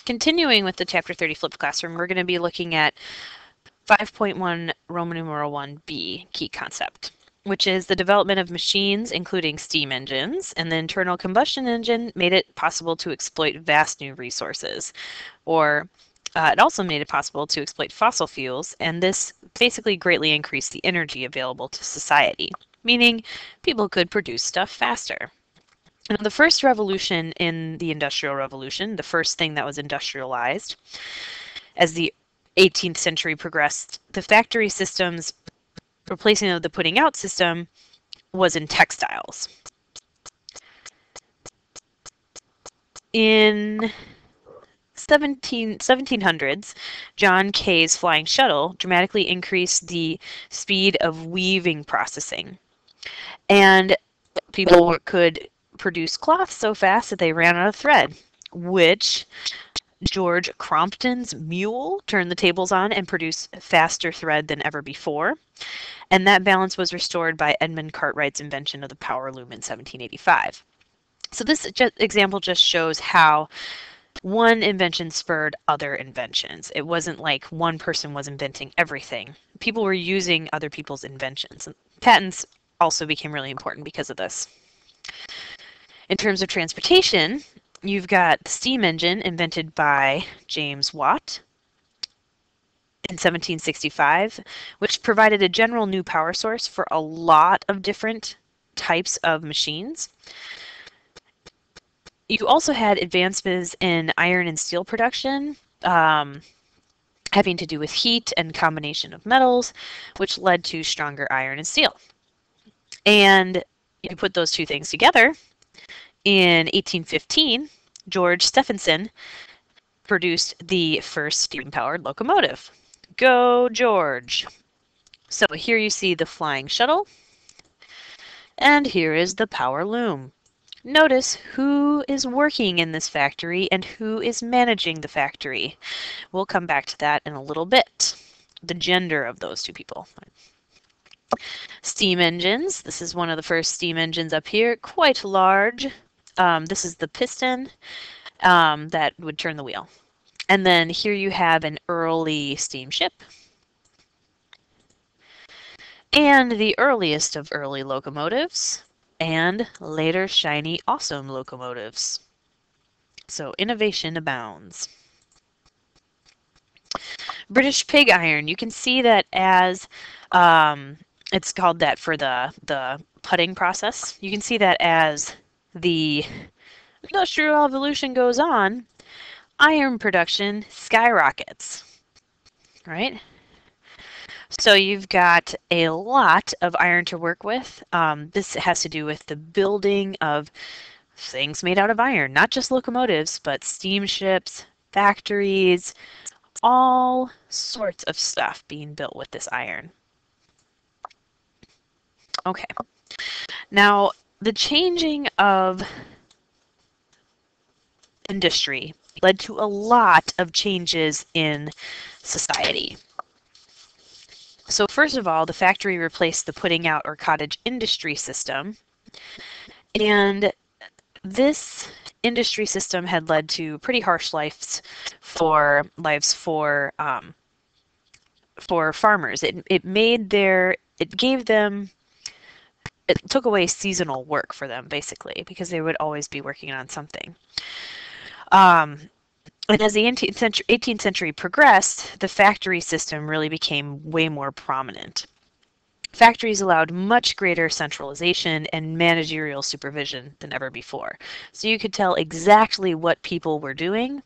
Continuing with the Chapter 30 flipped classroom, we're going to be looking at 5.1 Roman numeral 1b key concept, which is the development of machines, including steam engines, and the internal combustion engine made it possible to exploit vast new resources, or it also made it possible to exploit fossil fuels, and this basically greatly increased the energy available to society, meaning people could produce stuff faster. Now, the first revolution in the Industrial Revolution, the first thing that was industrialized, as the 18th century progressed, the factory systems replacing of the putting out system was in textiles. In 1700s, John Kay's flying shuttle dramatically increased the speed of weaving processing. And people could produce cloth so fast that they ran out of thread, which George Crompton's mule turned the tables on and produced faster thread than ever before. And that balance was restored by Edmund Cartwright's invention of the power loom in 1785. So this example just shows how one invention spurred other inventions. It wasn't like one person was inventing everything. People were using other people's inventions. And patents also became really important because of this. In terms of transportation, you've got the steam engine invented by James Watt in 1765, which provided a general new power source for a lot of different types of machines. You also had advancements in iron and steel production, having to do with heat and combination of metals, which led to stronger iron and steel. And you put those two things together. In 1815, George Stephenson produced the first steam-powered locomotive. Go, George! So here you see the flying shuttle, and here is the power loom. Notice who is working in this factory and who is managing the factory. We'll come back to that in a little bit. The gender of those two people. Steam engines. This is one of the first steam engines up here, quite large. This is the piston that would turn the wheel. And then here you have an early steamship. And the earliest of early locomotives, and later shiny, awesome locomotives. So innovation abounds. British pig iron. You can see that as it's called that for the putting process. You can see that as the Industrial Revolution goes on, iron production skyrockets, right? So you've got a lot of iron to work with. This has to do with the building of things made out of iron, not just locomotives, but steamships, factories, all sorts of stuff being built with this iron. Okay, now the changing of industry led to a lot of changes in society. So first of all, the factory replaced the putting out or cottage industry system, and this industry system had led to pretty harsh lives for farmers. It took away seasonal work for them, basically, because they would always be working on something. And as the 18th century progressed, the factory system really became way more prominent. Factories allowed much greater centralization and managerial supervision than ever before. So you could tell exactly what people were doing,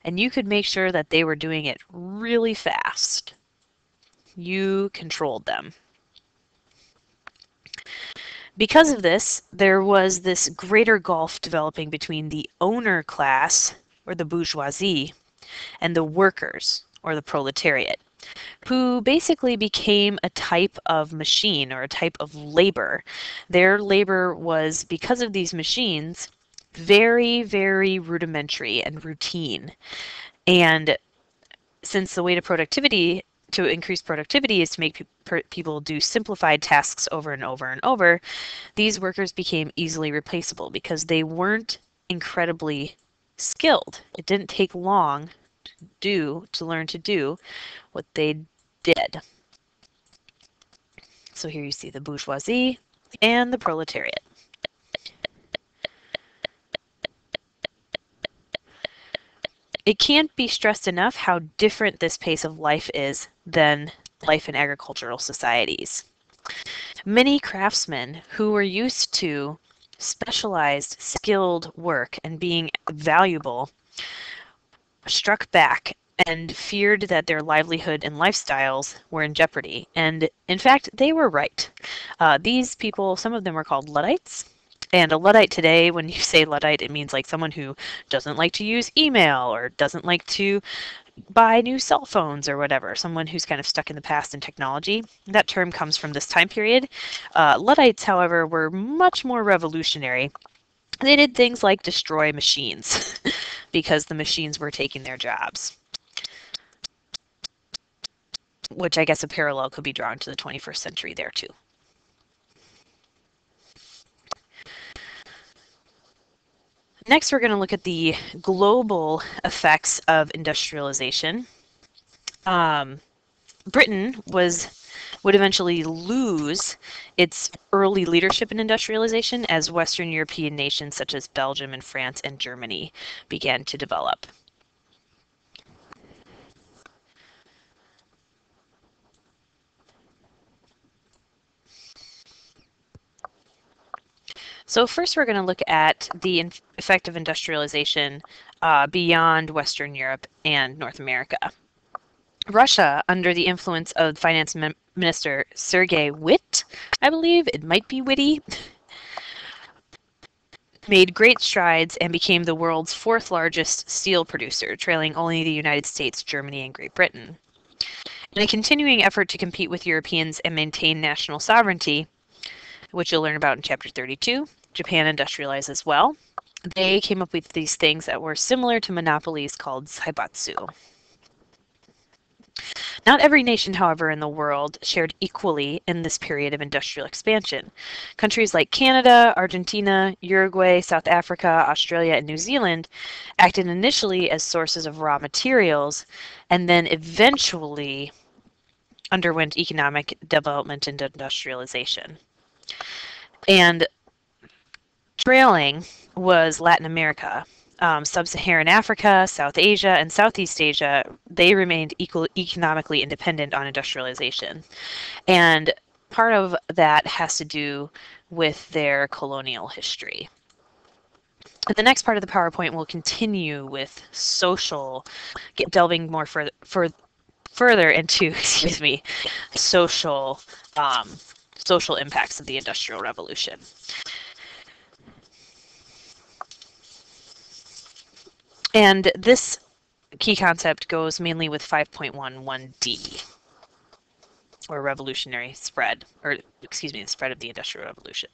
and you could make sure that they were doing it really fast. You controlled them. Because of this, there was this greater gulf developing between the owner class, or the bourgeoisie, and the workers, or the proletariat, who basically became a type of machine or a type of labor. Their labor was, because of these machines, very, very rudimentary and routine. And since the way to increase productivity is to make people do simplified tasks over and over and over, these workers became easily replaceable because they weren't incredibly skilled. It didn't take long to learn to do what they did. So here you see the bourgeoisie and the proletariat. It can't be stressed enough how different this pace of life is than life in agricultural societies. Many craftsmen who were used to specialized, skilled work and being valuable struck back and feared that their livelihood and lifestyles were in jeopardy. And in fact, they were right. These people, some of them were called Luddites. And a Luddite today, when you say Luddite, it means like someone who doesn't like to use email or doesn't like to buy new cell phones or whatever, someone who's kind of stuck in the past in technology. That term comes from this time period. Luddites, however, were much more revolutionary. They did things like destroy machines because the machines were taking their jobs, which I guess a parallel could be drawn to the 21st century there too. Next, we're going to look at the global effects of industrialization. Britain would eventually lose its early leadership in industrialization as Western European nations such as Belgium and France and Germany began to develop. So first we're going to look at the effect of industrialization beyond Western Europe and North America. Russia, under the influence of Finance Minister Sergei Witt, I believe, it might be Witty, made great strides and became the world's fourth largest steel producer, trailing only the United States, Germany, and Great Britain. In a continuing effort to compete with Europeans and maintain national sovereignty, which you'll learn about in Chapter 32, Japan industrialized as well. They came up with these things that were similar to monopolies called zaibatsu. Not every nation, however, in the world shared equally in this period of industrial expansion. Countries like Canada, Argentina, Uruguay, South Africa, Australia, and New Zealand acted initially as sources of raw materials and then eventually underwent economic development and industrialization. And trailing was Latin America. Sub-Saharan Africa, South Asia, and Southeast Asia, they remained economically independent on industrialization. And part of that has to do with their colonial history. The next part of the PowerPoint will continue with delving more further into, excuse me, social impacts of the Industrial Revolution. And this key concept goes mainly with 5.11D, or revolutionary spread, or excuse me, the spread of the Industrial Revolution.